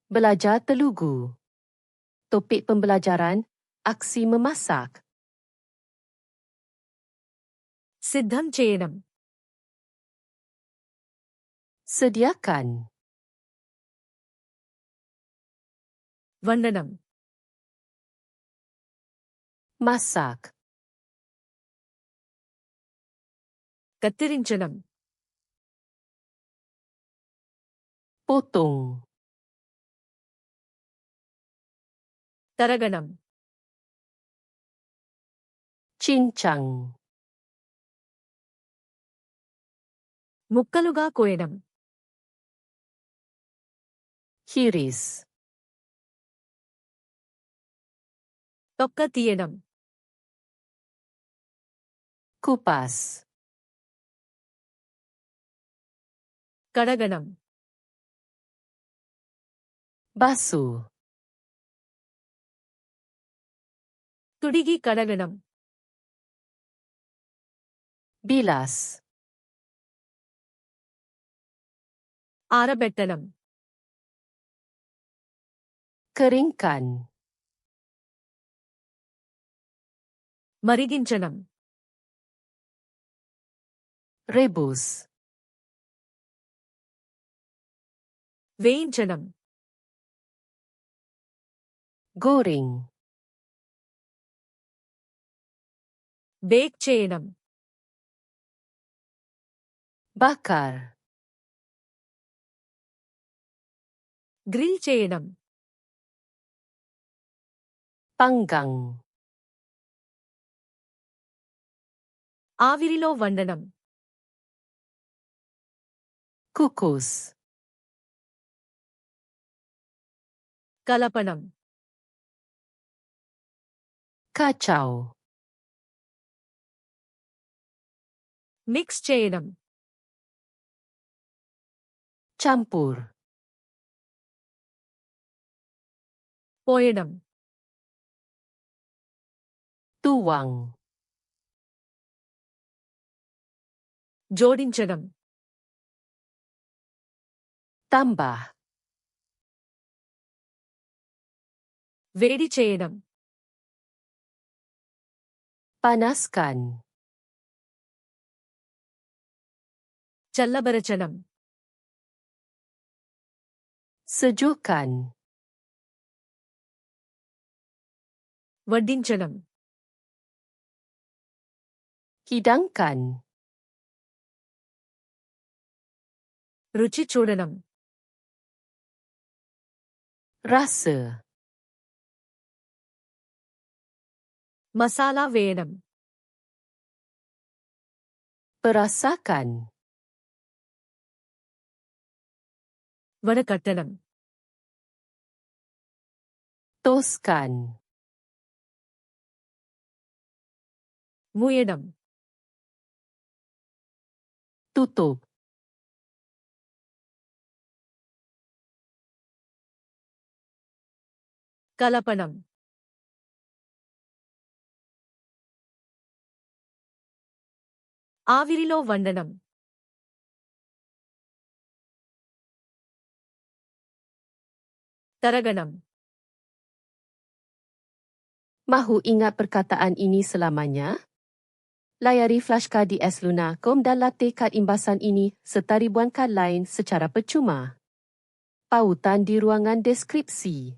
Belajar Telugu. Topik pembelajaran, Aksi memasak. సిద్ధం చేయడం Sediakan. వండడం Masak. కత్తిరించడం Potong. తరగడం Cincang. ముక్కలుగా కోయడం Hiris. తొక్క తీయడం Kupas. కడగడం Basuh. తుడిగి కడగడం Bilas. ఆరబెట్టడం Keringkan. మరిగించడం Rebus. వేయించడం Goreng. బేక్ చేయడం Bakar. గ్రిల్ చేయడం Panggang. ఆవిరిలో వండడం Kukus. కలపడం Kacau. మిక్స్ చేయడం Campur. పోయడం Tuang. జోడించడం Tambah. వేడి చేయడం Panaskan. చల్లబరచడం Sejukkan. వడ్డించడం Hidangkan. రుచి చూడడం Rasa. మసాలా వేయడం Perasakan. వడకట్టడం Toskan. మూయడం Tutup. కలపడం ఆవిరిలో వండడం తరగడం Mahu ingat perkataan ini selamanya? Layari flashcard di sluna.com dan latih kad imbasan ini serta ribuan kad lain secara percuma. Pautan di ruangan deskripsi.